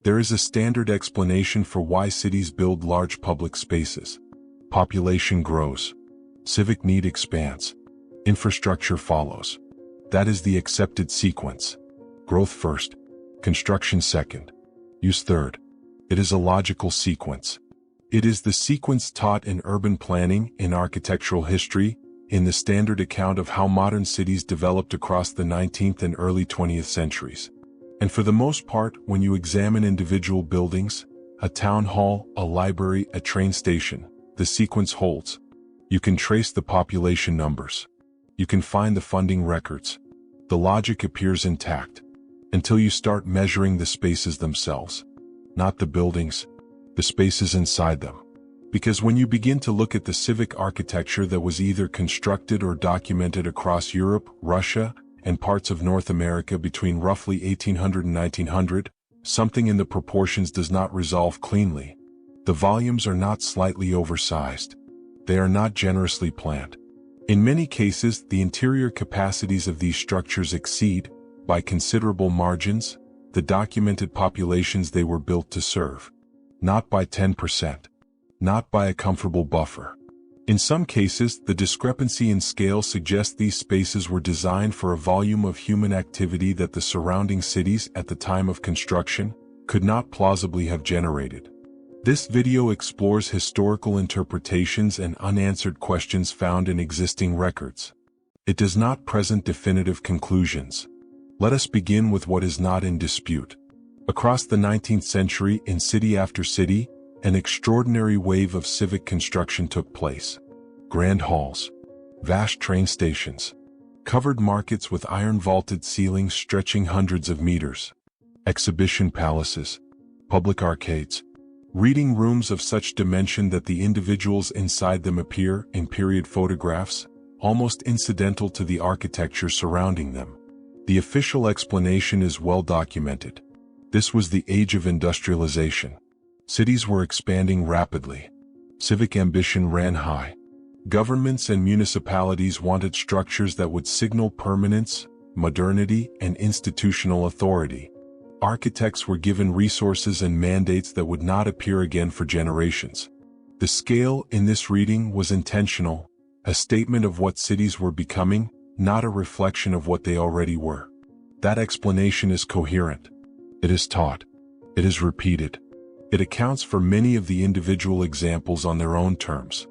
There is a standard explanation for why cities build large public spaces. Population grows. Civic need expands. Infrastructure follows. That is the accepted sequence. Growth first. Construction second. Use third. It is a logical sequence. It is the sequence taught in urban planning, in architectural history, in the standard account of how modern cities developed across the 19th and early 20th centuries. And for the most part, when you examine individual buildings, a town hall, a library, a train station, the sequence holds. You can trace the population numbers. You can find the funding records. The logic appears intact, until you start measuring the spaces themselves. Not the buildings, the spaces inside them. Because when you begin to look at the civic architecture that was either constructed or documented across Europe, Russia, and parts of North America between roughly 1800 and 1900, something in the proportions does not resolve cleanly. The volumes are not slightly oversized. They are not generously planned. In many cases, the interior capacities of these structures exceed, by considerable margins, the documented populations they were built to serve. Not by 10%. Not by a comfortable buffer. In some cases, the discrepancy in scale suggests these spaces were designed for a volume of human activity that the surrounding cities at the time of construction could not plausibly have generated. This video explores historical interpretations and unanswered questions found in existing records. It does not present definitive conclusions. Let us begin with what is not in dispute. Across the 19th century, in city after city, an extraordinary wave of civic construction took place. Grand halls, vast train stations, covered markets with iron-vaulted ceilings stretching hundreds of meters, exhibition palaces, public arcades, reading rooms of such dimension that the individuals inside them appear, in period photographs, almost incidental to the architecture surrounding them. The official explanation is well documented. This was the age of industrialization. Cities were expanding rapidly. Civic ambition ran high. Governments and municipalities wanted structures that would signal permanence, modernity, and institutional authority. Architects were given resources and mandates that would not appear again for generations. The scale in this reading was intentional, a statement of what cities were becoming, not a reflection of what they already were. That explanation is coherent. It is taught. It is repeated. It accounts for many of the individual examples on their own terms.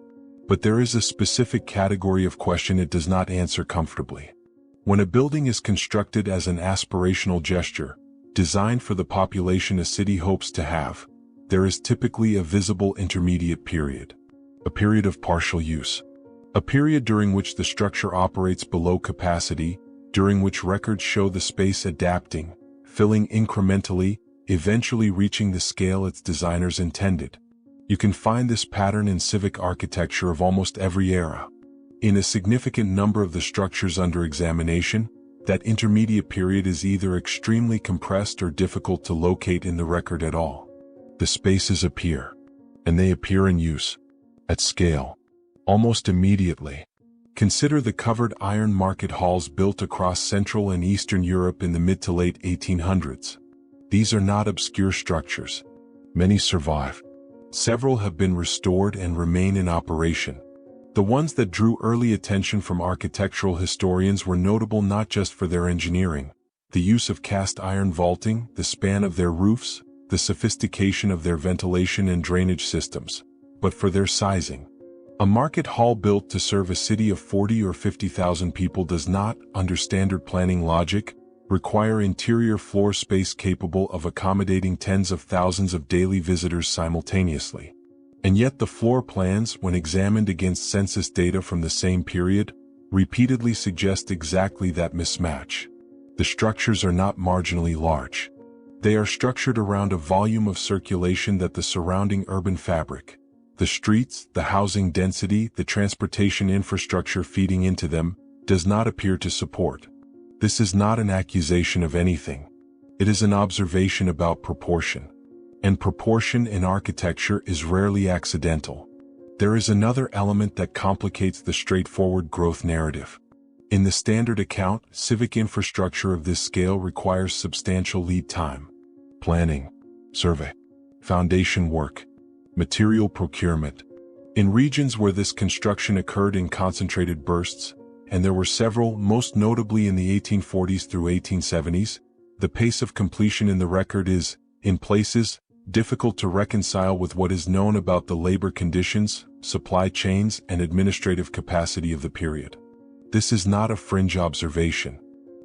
But there is a specific category of question it does not answer comfortably. When a building is constructed as an aspirational gesture, designed for the population a city hopes to have, there is typically a visible intermediate period. A period of partial use. A period during which the structure operates below capacity, during which records show the space adapting, filling incrementally, eventually reaching the scale its designers intended. You can find this pattern in civic architecture of almost every era. In a significant number of the structures under examination, that intermediate period is either extremely compressed or difficult to locate in the record at all. The spaces appear, and they appear in use, at scale, almost immediately. Consider the covered iron market halls built across Central and Eastern Europe in the mid to late 1800s. These are not obscure structures. Many survive. Several have been restored and remain in operation. The ones that drew early attention from architectural historians were notable not just for their engineering, the use of cast iron vaulting, the span of their roofs, the sophistication of their ventilation and drainage systems, but for their sizing. A market hall built to serve a city of 40 or 50,000 people does not, under standard planning logic, require interior floor space capable of accommodating tens of thousands of daily visitors simultaneously. And yet the floor plans, when examined against census data from the same period, repeatedly suggest exactly that mismatch. The structures are not marginally large. They are structured around a volume of circulation that the surrounding urban fabric, the streets, the housing density, the transportation infrastructure feeding into them, does not appear to support. This is not an accusation of anything. It is an observation about proportion. And proportion in architecture is rarely accidental. There is another element that complicates the straightforward growth narrative. In the standard account, civic infrastructure of this scale requires substantial lead time. Planning, survey, foundation work, material procurement. In regions where this construction occurred in concentrated bursts, and there were several, most notably in the 1840s through 1870s, the pace of completion in the record is, in places, difficult to reconcile with what is known about the labor conditions, supply chains, and administrative capacity of the period. This is not a fringe observation.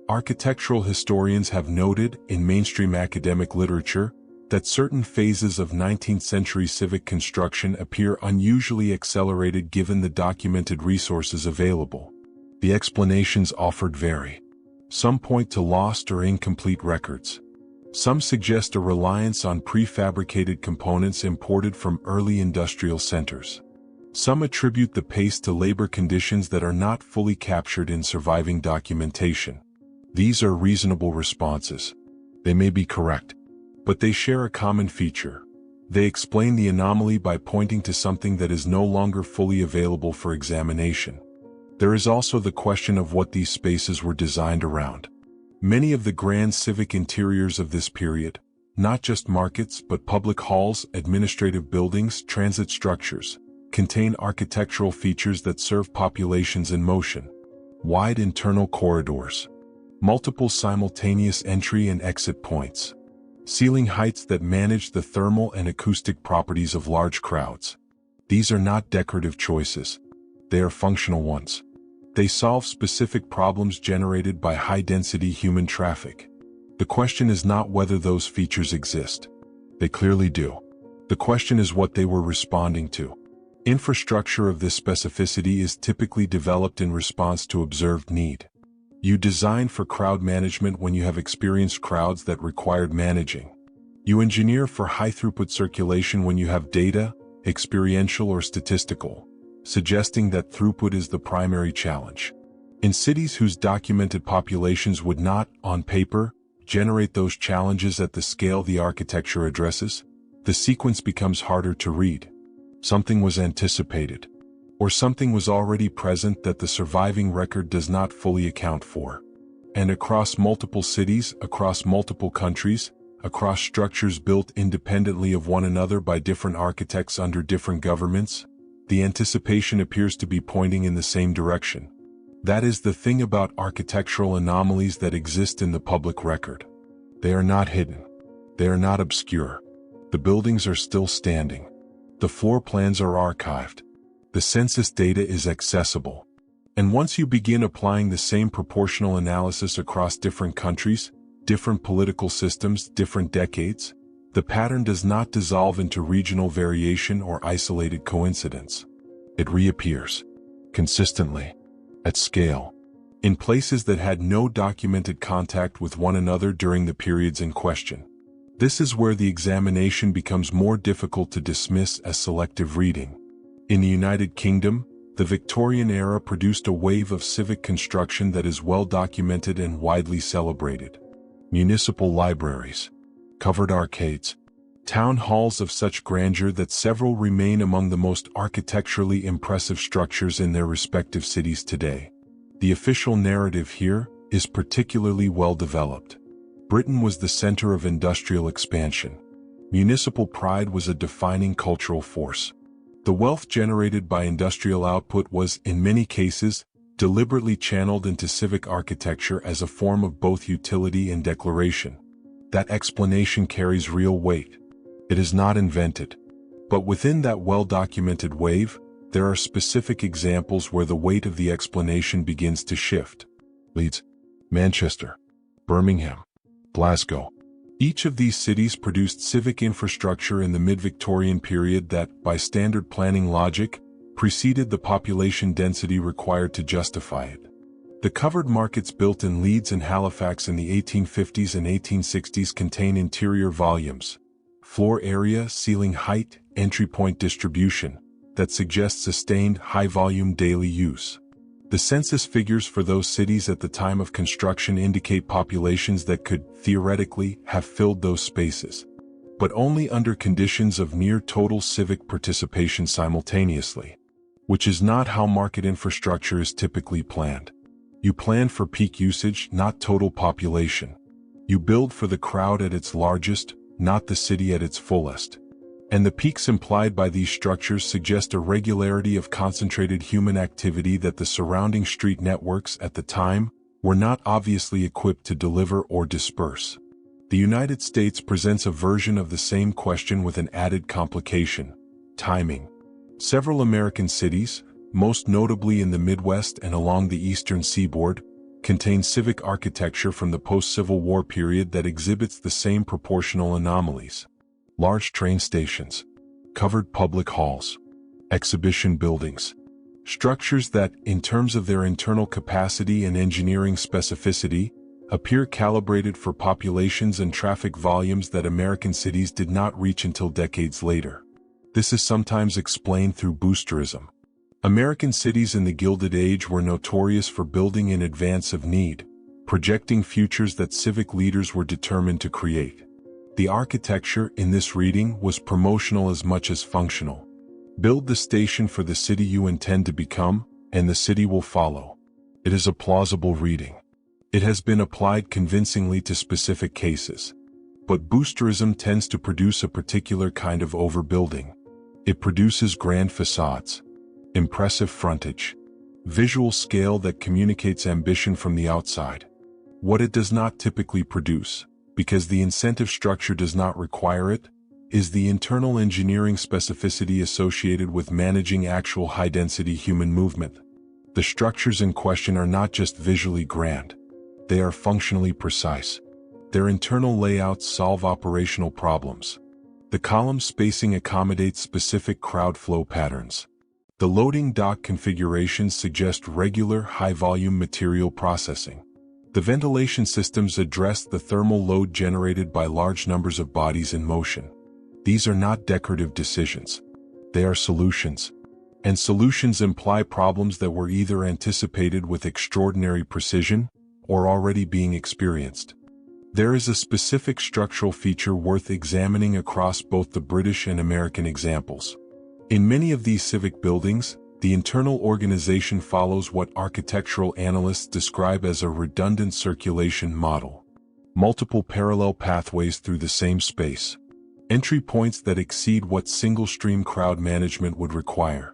Architectural historians have noted, in mainstream academic literature, that certain phases of 19th-century civic construction appear unusually accelerated given the documented resources available. The explanations offered vary. Some point to lost or incomplete records. Some suggest a reliance on prefabricated components imported from early industrial centers. Some attribute the pace to labor conditions that are not fully captured in surviving documentation. These are reasonable responses. They may be correct, but they share a common feature. They explain the anomaly by pointing to something that is no longer fully available for examination. There is also the question of what these spaces were designed around. Many of the grand civic interiors of this period, not just markets but public halls, administrative buildings, transit structures, contain architectural features that serve populations in motion. Wide internal corridors, multiple simultaneous entry and exit points, ceiling heights that manage the thermal and acoustic properties of large crowds. These are not decorative choices. They are functional ones. They solve specific problems generated by high-density human traffic. The question is not whether those features exist. They clearly do. The question is what they were responding to. Infrastructure of this specificity is typically developed in response to observed need. You design for crowd management when you have experienced crowds that required managing. You engineer for high-throughput circulation when you have data, experiential or statistical, suggesting that throughput is the primary challenge. In cities whose documented populations would not, on paper, generate those challenges at the scale the architecture addresses, the sequence becomes harder to read. Something was anticipated, or something was already present that the surviving record does not fully account for. And across multiple cities, across multiple countries, across structures built independently of one another by different architects under different governments, the anticipation appears to be pointing in the same direction. That is the thing about architectural anomalies that exist in the public record. They are not hidden. They are not obscure. The buildings are still standing. The floor plans are archived. The census data is accessible. And once you begin applying the same proportional analysis across different countries, different political systems, different decades, the pattern does not dissolve into regional variation or isolated coincidence. It reappears, consistently, at scale, in places that had no documented contact with one another during the periods in question. This is where the examination becomes more difficult to dismiss as selective reading. In the United Kingdom, the Victorian era produced a wave of civic construction that is well documented and widely celebrated. Municipal libraries, covered arcades, town halls of such grandeur that several remain among the most architecturally impressive structures in their respective cities today. The official narrative here is particularly well developed. Britain was the center of industrial expansion. Municipal pride was a defining cultural force. The wealth generated by industrial output was, in many cases, deliberately channeled into civic architecture as a form of both utility and declaration. That explanation carries real weight. It is not invented. But within that well-documented wave, there are specific examples where the weight of the explanation begins to shift. Leeds, Manchester, Birmingham, Glasgow. Each of these cities produced civic infrastructure in the mid-Victorian period that, by standard planning logic, preceded the population density required to justify it. The covered markets built in Leeds and Halifax in the 1850s and 1860s contain interior volumes, floor area, ceiling height, entry point distribution, that suggest sustained high-volume daily use. The census figures for those cities at the time of construction indicate populations that could, theoretically, have filled those spaces, but only under conditions of near total civic participation simultaneously, which is not how market infrastructure is typically planned. You plan for peak usage, not total population. You build for the crowd at its largest, not the city at its fullest. And the peaks implied by these structures suggest a regularity of concentrated human activity that the surrounding street networks at the time were not obviously equipped to deliver or disperse. The United States presents a version of the same question with an added complication: timing. Several American cities, most notably in the Midwest and along the eastern seaboard, contain civic architecture from the post-Civil War period that exhibits the same proportional anomalies. Large train stations, covered public halls, exhibition buildings, structures that, in terms of their internal capacity and engineering specificity, appear calibrated for populations and traffic volumes that American cities did not reach until decades later. This is sometimes explained through boosterism. American cities in the Gilded Age were notorious for building in advance of need, projecting futures that civic leaders were determined to create. The architecture in this reading was promotional as much as functional. Build the station for the city you intend to become, and the city will follow. It is a plausible reading. It has been applied convincingly to specific cases. But boosterism tends to produce a particular kind of overbuilding. It produces grand facades, impressive frontage, visual scale that communicates ambition from the outside. What it does not typically produce, because the incentive structure does not require it, is the internal engineering specificity associated with managing actual high-density human movement. The structures in question are not just visually grand. They are functionally precise. Their internal layouts solve operational problems. The column spacing accommodates specific crowd flow patterns. The loading dock configurations suggest regular, high-volume material processing. The ventilation systems address the thermal load generated by large numbers of bodies in motion. These are not decorative decisions. They are solutions. And solutions imply problems that were either anticipated with extraordinary precision or already being experienced. There is a specific structural feature worth examining across both the British and American examples. In many of these civic buildings, the internal organization follows what architectural analysts describe as a redundant circulation model. Multiple parallel pathways through the same space. Entry points that exceed what single-stream crowd management would require.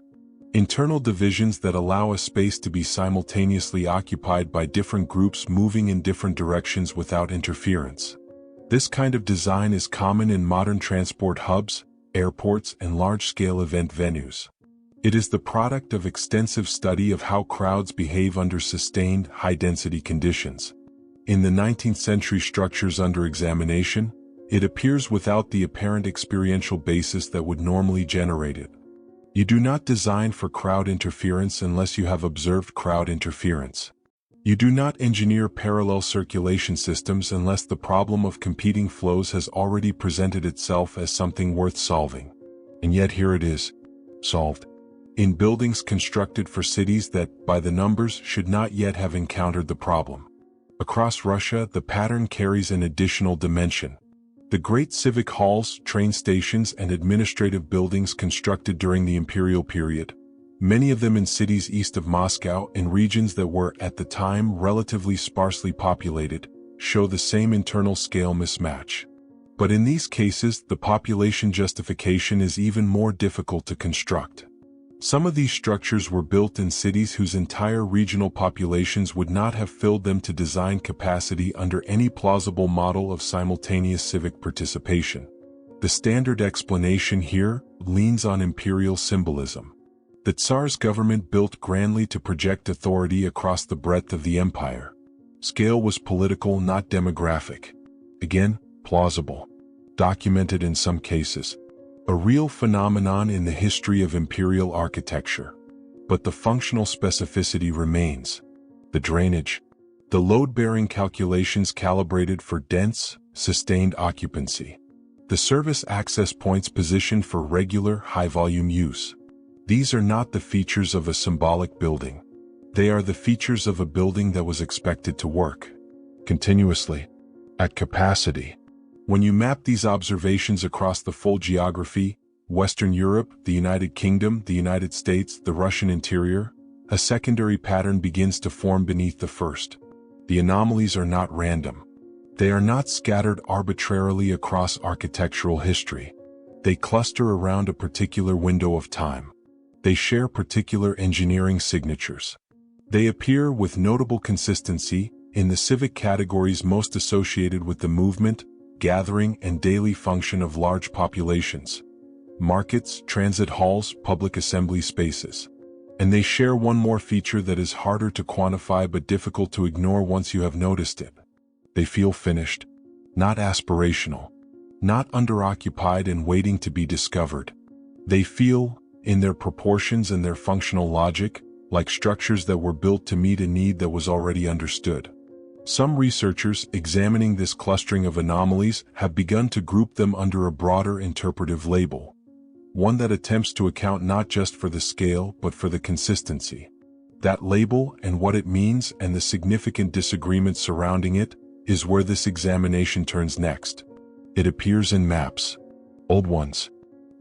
Internal divisions that allow a space to be simultaneously occupied by different groups moving in different directions without interference. This kind of design is common in modern transport hubs, airports, and large-scale event venues. It is the product of extensive study of how crowds behave under sustained, high-density conditions. In the 19th century structures under examination, it appears without the apparent experiential basis that would normally generate it. You do not design for crowd interference unless you have observed crowd interference. You do not engineer parallel circulation systems unless the problem of competing flows has already presented itself as something worth solving. And yet here it is, solved. In buildings constructed for cities that, by the numbers, should not yet have encountered the problem. Across Russia, the pattern carries an additional dimension. The great civic halls, train stations, and administrative buildings constructed during the Imperial period, many of them in cities east of Moscow in regions that were, at the time, relatively sparsely populated, show the same internal scale mismatch. But in these cases, the population justification is even more difficult to construct. Some of these structures were built in cities whose entire regional populations would not have filled them to design capacity under any plausible model of simultaneous civic participation. The standard explanation here leans on imperial symbolism. The Tsar's government built grandly to project authority across the breadth of the empire. Scale was political, not demographic. Again, plausible. Documented in some cases. A real phenomenon in the history of imperial architecture. But the functional specificity remains. The drainage. The load-bearing calculations calibrated for dense, sustained occupancy. The service access points positioned for regular, high-volume use. These are not the features of a symbolic building. They are the features of a building that was expected to work continuously, at capacity. When you map these observations across the full geography, Western Europe, the United Kingdom, the United States, the Russian interior, a secondary pattern begins to form beneath the first. The anomalies are not random. They are not scattered arbitrarily across architectural history. They cluster around a particular window of time. They share particular engineering signatures. They appear with notable consistency in the civic categories most associated with the movement, gathering, and daily function of large populations: markets, transit halls, public assembly spaces. And they share one more feature that is harder to quantify but difficult to ignore once you have noticed it. They feel finished, not aspirational, not underoccupied and waiting to be discovered. They feel, in their proportions and their functional logic, like structures that were built to meet a need that was already understood. Some researchers examining this clustering of anomalies have begun to group them under a broader interpretive label, one that attempts to account not just for the scale but for the consistency. That label and what it means and the significant disagreements surrounding it is where this examination turns next. It appears in maps. Old ones.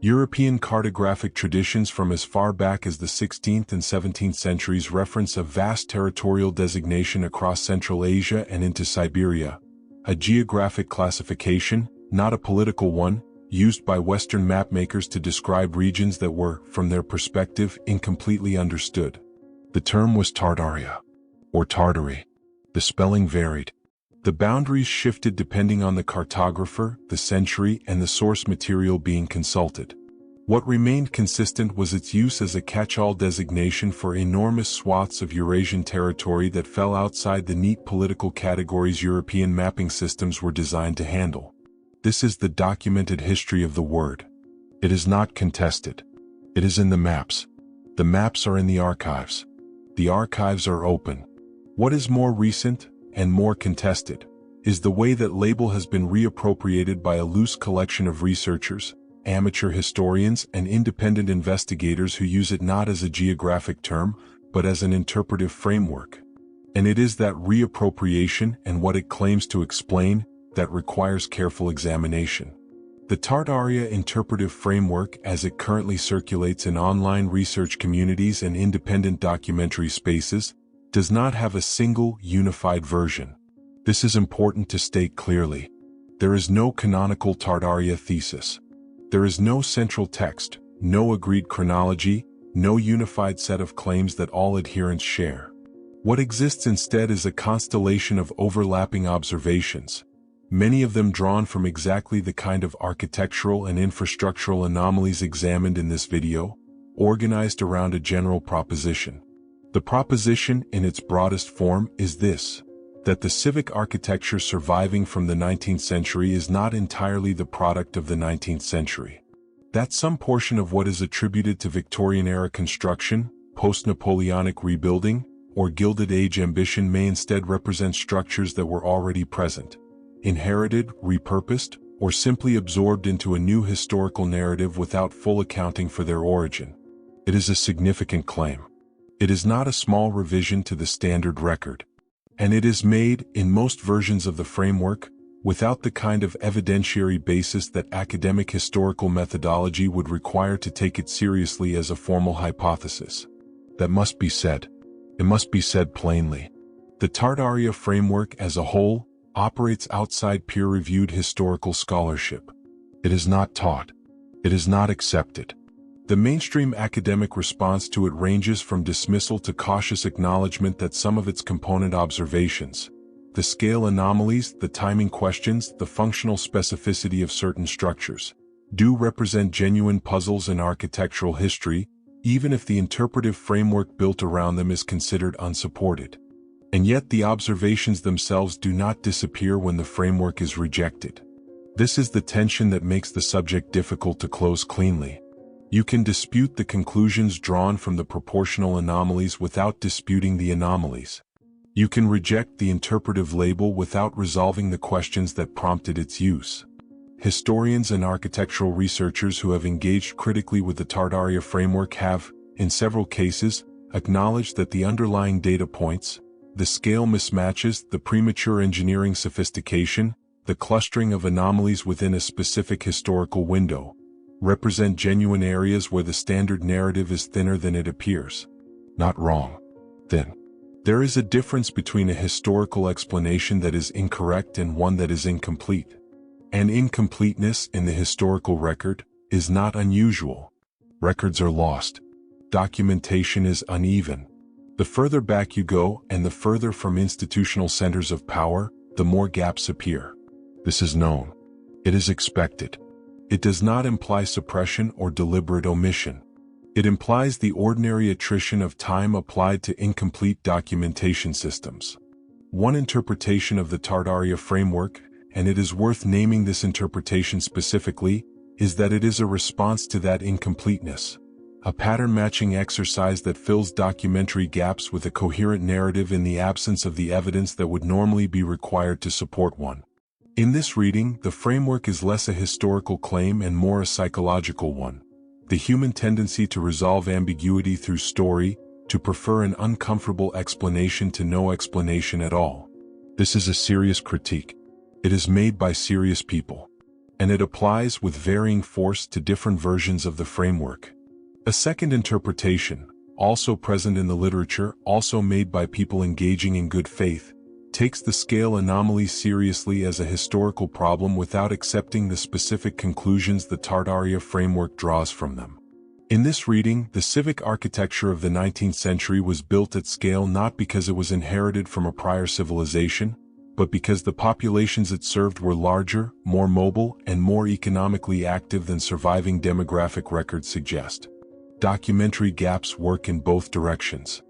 European cartographic traditions from as far back as the 16th and 17th centuries reference a vast territorial designation across Central Asia and into Siberia, a geographic classification, not a political one, used by Western mapmakers to describe regions that were, from their perspective, incompletely understood. The term was Tartaria, or Tartary. The spelling varied. The boundaries shifted depending on the cartographer, the century, and the source material being consulted. What remained consistent was its use as a catch-all designation for enormous swaths of Eurasian territory that fell outside the neat political categories European mapping systems were designed to handle. This is the documented history of the word. It is not contested. It is in the maps. The maps are in the archives. The archives are open. What is more recent, and more contested, is the way that label has been reappropriated by a loose collection of researchers, amateur historians, and independent investigators who use it not as a geographic term, but as an interpretive framework. And it is that reappropriation and what it claims to explain that requires careful examination. The Tartaria interpretive framework, as it currently circulates in online research communities and independent documentary spaces, does not have a single, unified version. This is important to state clearly. There is no canonical Tartaria thesis. There is no central text, no agreed chronology, no unified set of claims that all adherents share. What exists instead is a constellation of overlapping observations, many of them drawn from exactly the kind of architectural and infrastructural anomalies examined in this video, organized around a general proposition. The proposition, in its broadest form, is this: that the civic architecture surviving from the 19th century is not entirely the product of the 19th century. That some portion of what is attributed to Victorian-era construction, post-Napoleonic rebuilding, or Gilded Age ambition may instead represent structures that were already present, inherited, repurposed, or simply absorbed into a new historical narrative without full accounting for their origin. It is a significant claim. It is not a small revision to the standard record. And it is made, in most versions of the framework, without the kind of evidentiary basis that academic historical methodology would require to take it seriously as a formal hypothesis. That must be said. It must be said plainly. The Tartaria framework as a whole operates outside peer-reviewed historical scholarship. It is not taught. It is not accepted. The mainstream academic response to it ranges from dismissal to cautious acknowledgement that some of its component observations, the scale anomalies, the timing questions, the functional specificity of certain structures, do represent genuine puzzles in architectural history, even if the interpretive framework built around them is considered unsupported. And yet the observations themselves do not disappear when the framework is rejected. This is the tension that makes the subject difficult to close cleanly. You can dispute the conclusions drawn from the proportional anomalies without disputing the anomalies. You can reject the interpretive label without resolving the questions that prompted its use. Historians and architectural researchers who have engaged critically with the Tartaria framework have, in several cases, acknowledged that the underlying data points, the scale mismatches, the premature engineering sophistication, the clustering of anomalies within a specific historical window, represent genuine areas where the standard narrative is thinner than it appears. Not wrong. Thin. There is a difference between a historical explanation that is incorrect and one that is incomplete. And incompleteness in the historical record is not unusual. Records are lost. Documentation is uneven. The further back you go and the further from institutional centers of power, the more gaps appear. This is known. It is expected. It does not imply suppression or deliberate omission. It implies the ordinary attrition of time applied to incomplete documentation systems. One interpretation of the Tartaria framework, and it is worth naming this interpretation specifically, is that it is a response to that incompleteness. A pattern-matching exercise that fills documentary gaps with a coherent narrative in the absence of the evidence that would normally be required to support one. In this reading, the framework is less a historical claim and more a psychological one. The human tendency to resolve ambiguity through story, to prefer an uncomfortable explanation to no explanation at all. This is a serious critique. It is made by serious people. And it applies with varying force to different versions of the framework. A second interpretation, also present in the literature, also made by people engaging in good faith, takes the scale anomaly seriously as a historical problem without accepting the specific conclusions the Tartaria framework draws from them. In this reading, the civic architecture of the 19th century was built at scale not because it was inherited from a prior civilization, but because the populations it served were larger, more mobile, and more economically active than surviving demographic records suggest. Documentary gaps work in both directions.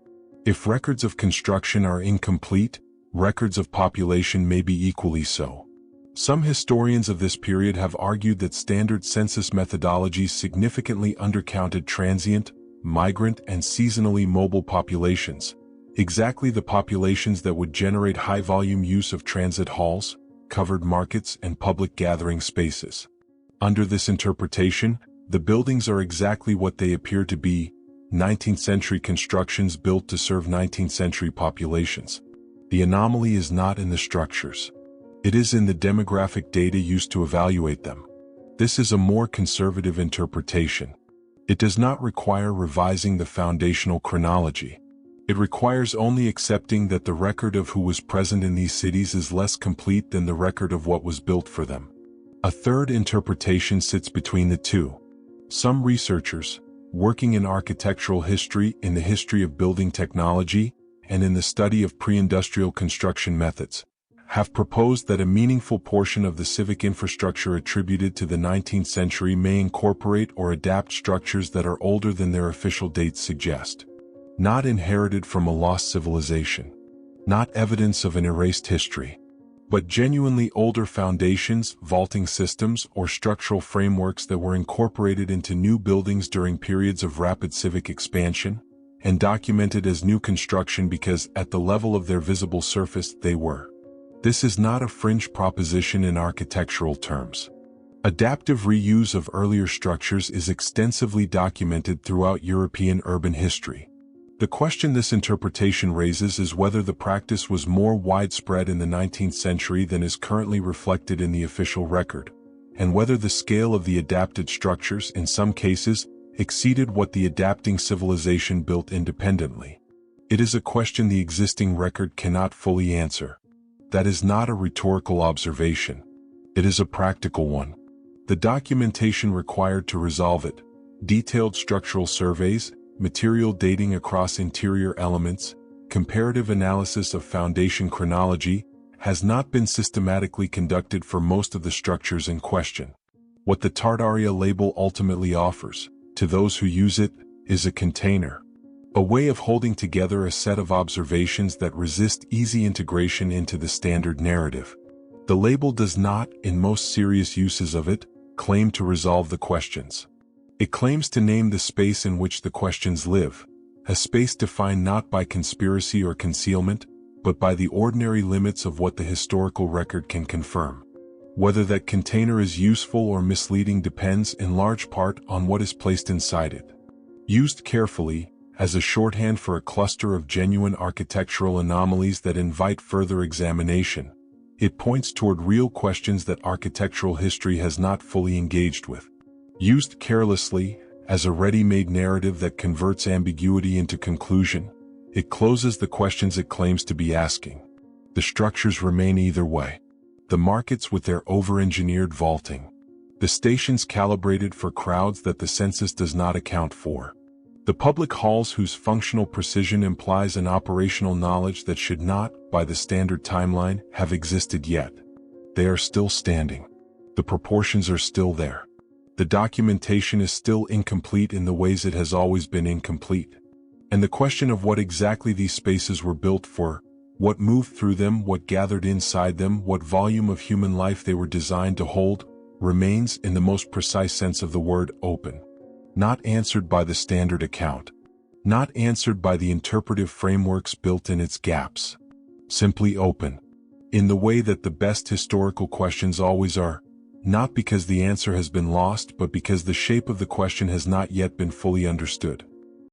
If records of construction are incomplete, records of population may be equally so. Some historians of this period have argued that standard census methodologies significantly undercounted transient, migrant, and seasonally mobile populations, exactly the populations that would generate high-volume use of transit halls, covered markets, and public gathering spaces. Under this interpretation, the buildings are exactly what they appear to be, 19th century constructions built to serve 19th century populations. The anomaly is not in the structures. It is in the demographic data used to evaluate them. This is a more conservative interpretation. It does not require revising the foundational chronology. It requires only accepting that the record of who was present in these cities is less complete than the record of what was built for them. A third interpretation sits between the two. Some researchers, working in architectural history, in the history of building technology, and in the study of pre-industrial construction methods, have proposed that a meaningful portion of the civic infrastructure attributed to the 19th century may incorporate or adapt structures that are older than their official dates suggest. Not inherited from a lost civilization. Not evidence of an erased history. But genuinely older foundations, vaulting systems, or structural frameworks that were incorporated into new buildings during periods of rapid civic expansion, and documented as new construction because at the level of their visible surface they were. This is not a fringe proposition in architectural terms. Adaptive reuse of earlier structures is extensively documented throughout European urban history. The question this interpretation raises is whether the practice was more widespread in the 19th century than is currently reflected in the official record, and whether the scale of the adapted structures, in some cases, exceeded what the adapting civilization built independently. It is a question the existing record cannot fully answer. That is not a rhetorical observation. It is a practical one. The documentation required to resolve it, detailed structural surveys, material dating across interior elements, comparative analysis of foundation chronology, has not been systematically conducted for most of the structures in question. What the Tartaria label ultimately offers, to those who use it, is a container. A way of holding together a set of observations that resist easy integration into the standard narrative. The label does not, in most serious uses of it, claim to resolve the questions. It claims to name the space in which the questions live, a space defined not by conspiracy or concealment, but by the ordinary limits of what the historical record can confirm. Whether that container is useful or misleading depends in large part on what is placed inside it. Used carefully, as a shorthand for a cluster of genuine architectural anomalies that invite further examination, it points toward real questions that architectural history has not fully engaged with. Used carelessly, as a ready-made narrative that converts ambiguity into conclusion, It closes the questions it claims to be asking. The structures remain either way. The markets with their over-engineered vaulting. The stations calibrated for crowds that the census does not account for. The public halls whose functional precision implies an operational knowledge that should not, by the standard timeline, have existed yet. They are still standing. The proportions are still there. The documentation is still incomplete in the ways it has always been incomplete. And the question of what exactly these spaces were built for, what moved through them, what gathered inside them, what volume of human life they were designed to hold, remains, in the most precise sense of the word, open. Not answered by the standard account. Not answered by the interpretive frameworks built in its gaps. Simply open. In the way that the best historical questions always are, not because the answer has been lost but because the shape of the question has not yet been fully understood.